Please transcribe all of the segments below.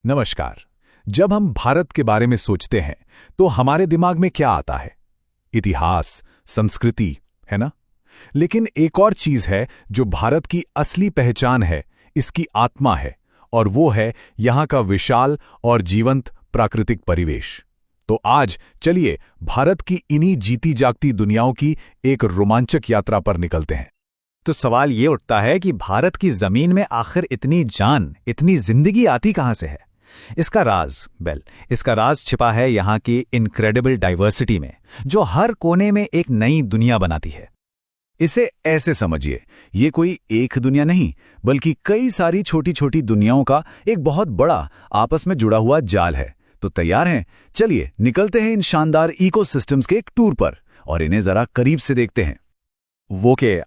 नमस्कार। जब हम भारत के बारे में सोचते हैं तो हमारे दिमाग में क्या आता है? इतिहास, संस्कृति, है ना? लेकिन एक और चीज है जो भारत की असली पहचान है, इसकी आत्मा है, और वो है यहाँ का विशाल और जीवंत प्राकृतिक परिवेश। तो आज चलिए भारत की इन्हीं जीती जागती दुनियाओं की एक रोमांचक यात्रा पर निकलते हैं। तो सवाल ये उठता है कि भारत की जमीन में आखिर इतनी जान, इतनी जिंदगी आती कहां से है? इसका राज छिपा है यहाँ की इनक्रेडिबल डाइवर्सिटी में, जो हर कोने में एक नई दुनिया बनाती है। इसे ऐसे समझिए, ये कोई एक दुनिया नहीं, बल्कि कई सारी छोटी छोटी दुनियाओं का एक बहुत बड़ा आपस में जुड़ा हुआ जाल है। तो तैयार हैं? चलिए निकलते हैं इन शानदार इकोसिस्टम्स के एक टूर पर और इन्हें जरा करीब से देखते हैं।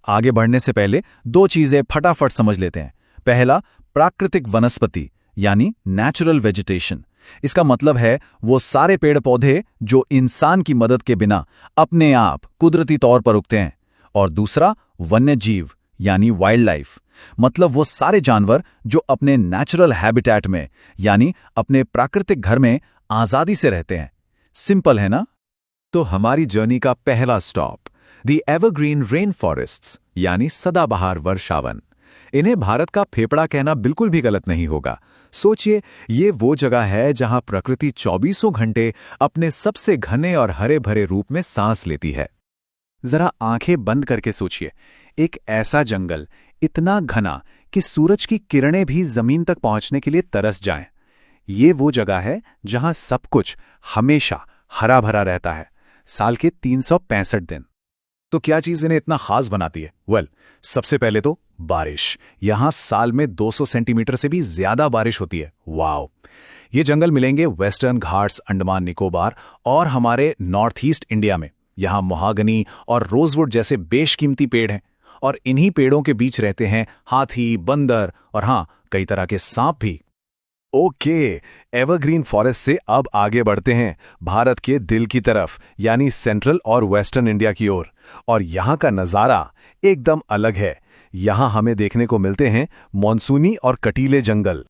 आगे बढ़ने से पहले दो चीजें फटाफट समझ लेते हैं। पहला, प्राकृतिक वनस्पति यानी नेचुरल वेजिटेशन। इसका मतलब है वो सारे पेड़ पौधे जो इंसान की मदद के बिना अपने आप कुदरती तौर पर उगते हैं। और दूसरा, वन्य जीव यानी वाइल्ड लाइफ, मतलब वो सारे जानवर जो अपने नेचुरल हैबिटेट में यानी अपने प्राकृतिक घर में आजादी से रहते हैं। सिंपल है ना? तो हमारी जर्नी का पहला stop the evergreen rain forests यानी सदाबहार वर्षावन। इन्हें भारत का फेफड़ा कहना बिल्कुल भी गलत नहीं होगा। सोचिए, ये वो जगह है जहां प्रकृति 24 घंटे अपने सबसे घने और हरे भरे रूप में सांस लेती है। जरा आंखें बंद करके सोचिए, एक ऐसा जंगल इतना घना कि सूरज की किरणें भी जमीन तक पहुंचने के लिए तरस जाएं। ये वो जगह है जहां सब कुछ हमेशा हरा भरा रहता है, साल के 365 दिन। तो क्या चीज इन्हें इतना खास बनाती है? सबसे पहले तो बारिश। यहां साल में 200 सेंटीमीटर से भी ज्यादा बारिश होती है। वाओ! ये जंगल मिलेंगे वेस्टर्न घाट्स, अंडमान निकोबार और हमारे नॉर्थ ईस्ट इंडिया में। यहां मोहागनी और रोजवुड जैसे बेशकीमती पेड़ हैं, और इन्हीं पेड़ों के बीच रहते हैं हाथी, बंदर और हां, कई तरह के सांप भी। ओके, एवरग्रीन फॉरेस्ट से अब आगे बढ़ते हैं भारत के दिल की तरफ, यानी सेंट्रल और वेस्टर्न इंडिया की ओर। और यहाँ का नज़ारा एकदम अलग है। यहाँ हमें देखने को मिलते हैं मॉनसूनी और कटीले जंगल।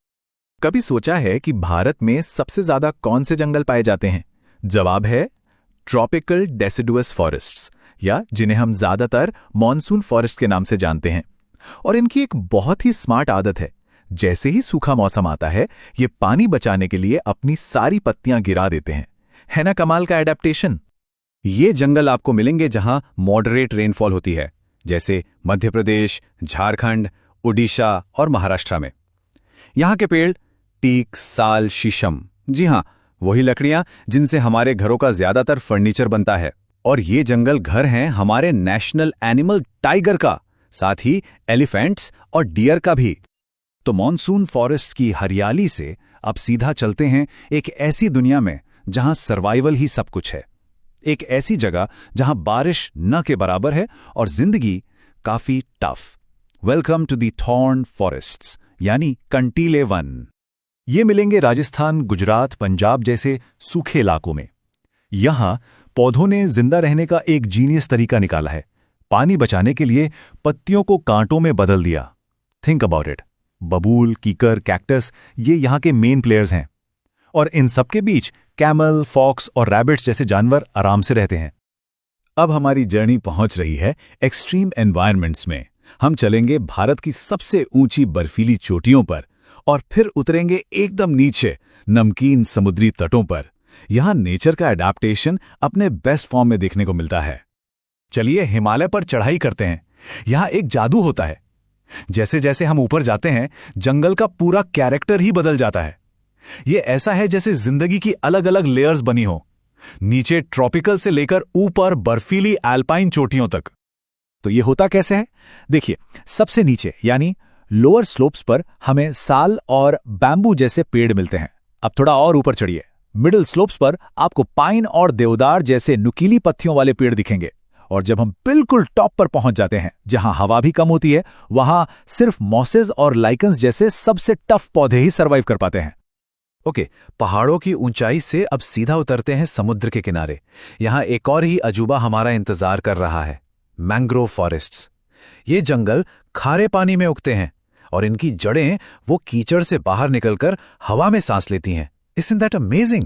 कभी सोचा है कि भारत में सबसे ज्यादा कौन से जंगल पाए जाते हैं? जवाब है ट्रॉपिकल डेसिडुअस फॉरेस्ट्स, या जिन्हें हम ज्यादातर मॉनसून फॉरेस्ट के नाम से जानते हैं। और इनकी एक बहुत ही स्मार्ट आदत है, जैसे ही सूखा मौसम आता है ये पानी बचाने के लिए अपनी सारी पत्तियां गिरा देते हैं। है ना कमाल का एडेप्टेशन? ये जंगल आपको मिलेंगे जहां मॉडरेट रेनफॉल होती है, जैसे मध्य प्रदेश, झारखंड, उड़ीसा और महाराष्ट्र में। यहां के पेड़ टीक, साल, शीशम, जी हां, वही लकड़ियां जिनसे हमारे घरों का ज्यादातर फर्नीचर बनता है। और ये जंगल घर हैं हमारे नेशनल एनिमल टाइगर का, साथ ही एलिफेंट्स और डियर का भी। तो मॉनसून फॉरेस्ट की हरियाली से अब सीधा चलते हैं एक ऐसी दुनिया में जहां सर्वाइवल ही सब कुछ है। एक ऐसी जगह जहां बारिश न के बराबर है और जिंदगी काफी tough. Welcome to the thorn forests यानी कंटीले वन। ये मिलेंगे राजस्थान, गुजरात, पंजाब जैसे सूखे इलाकों में। यहां पौधों ने जिंदा रहने का एक जीनियस तरीका निकाला है। पानी बचाने के लिए पत्तियों को कांटों में बदल दिया। Think about it. बबूल, कीकर, कैक्टस, ये यहाँ के मेन प्लेयर्स हैं। और इन सबके बीच कैमल, फॉक्स और रैबिट्स जैसे जानवर आराम से रहते हैं। अब हमारी जर्नी पहुंच रही है एक्सट्रीम एनवायरनमेंट्स में। हम चलेंगे भारत की सबसे ऊंची बर्फीली चोटियों पर और फिर उतरेंगे एकदम नीचे नमकीन समुद्री तटों पर। यहां नेचर का एडाप्टेशन अपने बेस्ट फॉर्म में देखने को मिलता है। चलिए हिमालय पर चढ़ाई करते हैं। यहां एक जादू होता है। जैसे जैसे हम ऊपर जाते हैं जंगल का पूरा कैरेक्टर ही बदल जाता है। ये ऐसा है जैसे जिंदगी की अलग अलग लेयर्स बनी हो, नीचे ट्रॉपिकल से लेकर ऊपर बर्फीली एल्पाइन चोटियों तक। तो ये होता कैसे है? देखिए, सबसे नीचे यानी लोअर स्लोप्स पर हमें साल और बैम्बू जैसे पेड़ मिलते हैं। अब थोड़ा और ऊपर चढ़िए, मिडिल स्लोप्स पर आपको पाइन और देवदार जैसे नुकीली पत्तियों वाले पेड़ दिखेंगे। और जब हम बिल्कुल टॉप पर पहुंच जाते हैं, जहां हवा भी कम होती है, वहां सिर्फ मॉसेस और लाइकन्स जैसे सबसे टफ पौधे ही सर्वाइव कर पाते हैं। ओके, पहाड़ों की ऊंचाई से अब सीधा उतरते हैं समुद्र के किनारे। यहां एक और ही अजूबा हमारा इंतजार कर रहा है, मैंग्रोव फॉरेस्ट्स। ये जंगल खारे पानी में उगते हैं और इनकी जड़ें वो कीचड़ से बाहर निकलकर हवा में सांस लेती हैं। Isn't that amazing?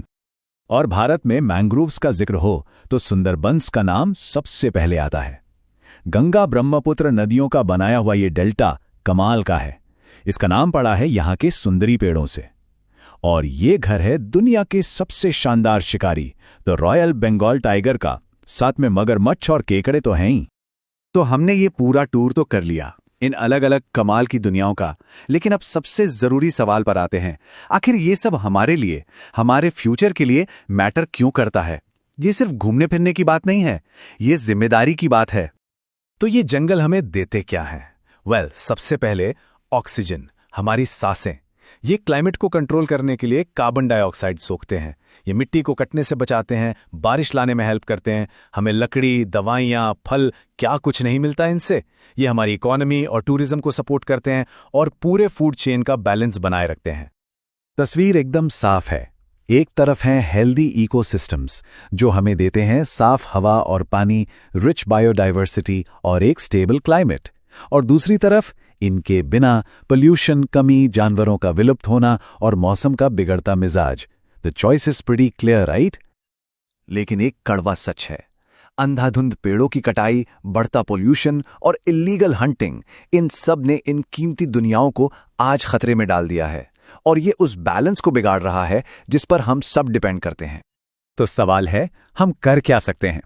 और भारत में मैंग्रोव्स का जिक्र हो तो सुंदरबंस का नाम सबसे पहले आता है। गंगा ब्रह्मपुत्र नदियों का बनाया हुआ ये डेल्टा कमाल का है। इसका नाम पड़ा है यहाँ के सुंदरी पेड़ों से। और ये घर है दुनिया के सबसे शानदार शिकारी, द रॉयल बंगाल टाइगर का। साथ में मगरमच्छ और केकड़े तो हैं ही। तो हमने ये पूरा टूर तो कर लिया इन अलग अलग कमाल की दुनियाओं का, लेकिन अब सबसे जरूरी सवाल पर आते हैं। आखिर ये सब हमारे लिए, हमारे फ्यूचर के लिए मैटर क्यों करता है? ये सिर्फ घूमने फिरने की बात नहीं है, ये जिम्मेदारी की बात है। तो ये जंगल हमें देते क्या है? सबसे पहले ऑक्सीजन, हमारी सांसें। ये क्लाइमेट को कंट्रोल करने के लिए कार्बन डाइऑक्साइड सोखते हैं। ये मिट्टी को कटने से बचाते हैं, बारिश लाने में हेल्प करते हैं। हमें लकड़ी, दवाइयाँ, फल, क्या कुछ नहीं मिलता इनसे। ये हमारी इकोनॉमी और टूरिज्म को सपोर्ट करते हैं और पूरे फूड चेन का बैलेंस बनाए रखते हैं। तस्वीर एकदम साफ है। एक तरफ हैं हेल्दी इकोसिस्टम्स जो हमें देते हैं साफ हवा और पानी, रिच बायोडाइवर्सिटी और एक स्टेबल क्लाइमेट, और दूसरी तरफ इनके बिना पोल्यूशन, कमी, जानवरों का विलुप्त होना और मौसम का बिगड़ता मिजाज। The choice is pretty clear, right? लेकिन एक कड़वा सच है, अंधाधुंध पेड़ों की कटाई, बढ़ता पोल्यूशन और इल्लीगल हंटिंग, इन सब ने इन कीमती दुनियाओं को आज खतरे में डाल दिया है, और ये उस बैलेंस को बिगाड़ रहा है जिस पर हम सब डिपेंड करते हैं। तो सवाल है, हम कर क्या सकते हैं?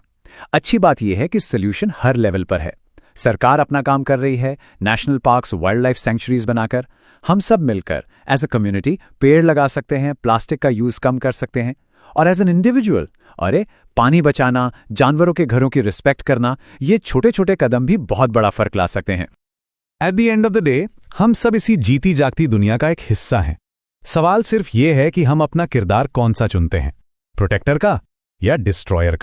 अच्छी बात यह है कि सोल्यूशन हर लेवल पर है। सरकार अपना काम कर रही है, national parks, wild life sanctuaries बनाकर। हम सब मिलकर एज अ कम्युनिटी पेड़ लगा सकते हैं, प्लास्टिक का यूज कम कर सकते हैं, और एज एन इंडिविजुअल पानी बचाना, जानवरों के घरों की रिस्पेक्ट करना, ये छोटे छोटे कदम भी बहुत बड़ा फर्क ला सकते हैं। At the end of the day हम सब इसी जीती जागती दुनिया का एक हिस्सा हैं। सवाल सिर्फ ये है कि हम अपना किरदार कौन सा चुनते हैं, प्रोटेक्टर का या डिस्ट्रॉयर का।